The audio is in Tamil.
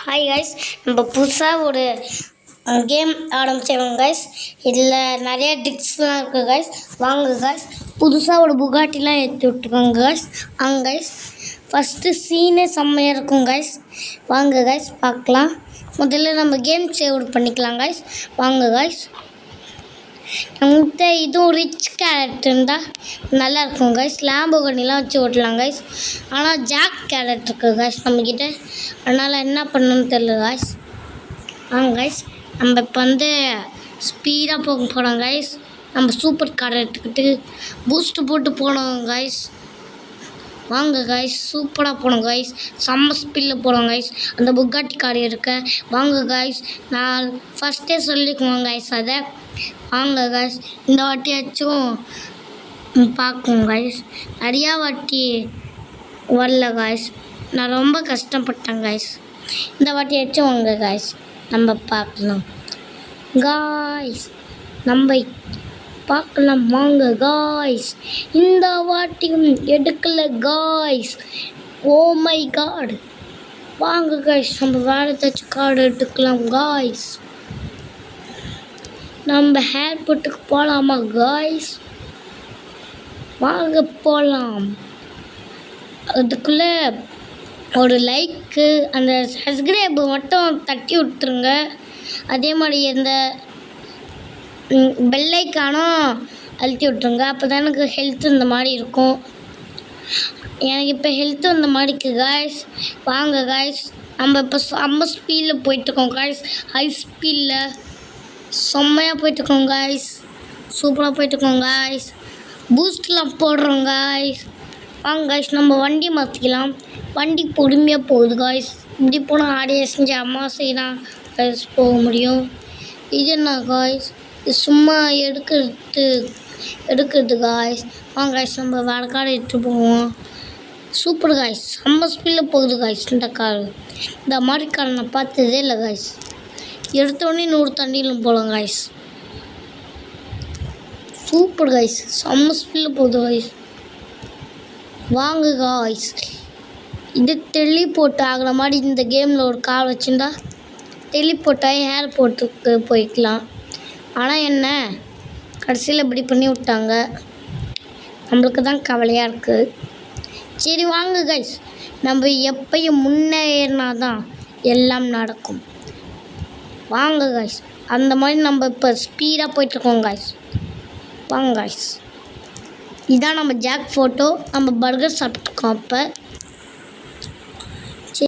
ஹாய் கைஸ், நம்ம புதுசாக ஒரு கேம் ஆரம்பிச்சிருக்கோம் கைஸ். இதில் நிறைய டிக்ஸ்லாம் இருக்குது கைஸ். வாங்க கைஸ், புதுசாக ஒரு புகாட்டிலாம் ஏற்றி விட்ருக்கோங்க கைஸ். கைஸ் ஃபஸ்ட்டு சீனே செம்மையாக இருக்கும் கைஸ். வாங்க கைஸ் பார்க்கலாம். முதல்ல நம்ம கேம் சேவ் பண்ணிக்கலாம் கைஸ். வாங்க கைஸ், நம்மகிட்ட இதுவும் ரிச் கேரட் இருந்தால் நல்லாயிருக்கும் கைஸ். லேம்போகனிலாம் வச்சு ஓட்டலாம் கைஸ். ஆனால் ஜாக் கேரட் இருக்குது கைஸ் நம்மக்கிட்ட, அதனால் என்ன பண்ணணும்னு தெரியல கைஸ். கைஸ், நம்ம இப்போ ஸ்பீடாக போக போகிறோம் கைஸ். நம்ம சூப்பர் கார் எடுத்துக்கிட்டு பூஸ்ட்டு போட்டு போனோம் கைஸ். வாங்க கைஸ், சூப்பராக போனோம் கைஸ். செம்ம ஸ்பீடில் போனோம் கைஸ். அந்த புகாட்டி கார் இருக்க. வாங்க கைஸ், நான் ஃபஸ்ட்டே சொல்லிக்குவோம் கைஸ் அதை. வாங்க கைஸ், இந்த வாட்டியாச்சும் பார்க்குவோம் கைஸ். நிறையா வாட்டி வரல கைஸ், நான் ரொம்ப கஷ்டப்பட்டேன் கைஸ். இந்த வாட்டியாச்சும் வாங்க கைஸ், நம்ம பார்க்கலாம் கைஸ். நம்ம பார்க்கலாம் வாங்க கைஸ். இந்த வாட்டியும் எடுக்கல கைஸ். Oh my God. வாங்க கைஸ், நம்ம வேறு ஏதாச்சும் கார்டு எடுத்துக்கலாம் கைஸ். நம்ம ஏர்போர்ட்டுக்கு போகலாமா கைஸ்? வாங்க போகலாம். அதுக்குள்ளே ஒரு லைக்கு அந்த சப்ஸ்கிரைபு மட்டும் தட்டி விட்டுருங்க. அதே மாதிரி இந்த பெல்லைக்கானும் அழுத்தி விட்ருங்க. அப்போ தான் எனக்கு ஹெல்த் இந்த மாதிரி இருக்கும். எனக்கு இப்போ ஹெல்த்து இந்த மாதிரிக்கு காய்ஸ். வாங்க காய்ஸ், நம்ம இப்போ செம்ம ஸ்பீடில் போயிட்டுருக்கோம் காய்ஸ். ஹை ஸ்பீடில் செம்மையாக போயிட்டுருக்கோம் காய்ஸ். சூப்பராக போயிட்டுருக்கோம் காய்ஸ். பூஸ்ட்லாம் போடுறோம் காய்ஸ். வாங்க காய்ஸ், நம்ம வண்டி மாற்றிக்கலாம். வண்டி பொறுமையாக போகுது காய்ஸ். இப்படி போனால் ஆடியோ செஞ்சு அம்மா செய்யலாம் காய்ஸ் போக முடியும். இது என்ன காய்ஸ், சும்மா எடுக்கிறது காய்ஸ். வாங்க காய்ஸ், நம்ம வேறு கார் எடுத்துகிட்டு போவோம். சூப்பர் காய்ஸ், செம்ம ஸ்பீடில் போகுது காய்ஸ் இந்த கார். இந்த மாதிரி கார் நான் பார்த்ததே இல்லை காய்ஸ். எடுத்தோடனே 100 தண்ணியிலும் போகலாம் காய்ஸ். சூப்பர் காய்ஸ், செம்ம ஸ்பீடில் போகுது காய்ஸ். வாங்க காய்ஸ், இது டெலிபோர்ட் ஆகிற மாதிரி இந்த கேமில் ஒரு கார் வச்சுருந்தா டெலிபோர்ட்டாகி ஏர்போர்ட்டுக்கு போய்க்கலாம். ஆனால் என்ன கடைசியில் இப்படி பண்ணி விட்டாங்க. நம்மளுக்கு தான் கவலையாக இருக்குது. சரி வாங்க கைஸ், நம்ம எப்பயும் முன்னேறினா தான் எல்லாம் நடக்கும். வாங்க கைஸ், அந்த மாதிரி நம்ம இப்போ ஸ்பீடாக போயிட்டுருக்கோம் கைஸ். வாங்க கைஸ், இதான் நம்ம ஜாக் ஃபோட்டோ. நம்ம பர்கர் சாப்பிட்ருக்கோம் அப்போ.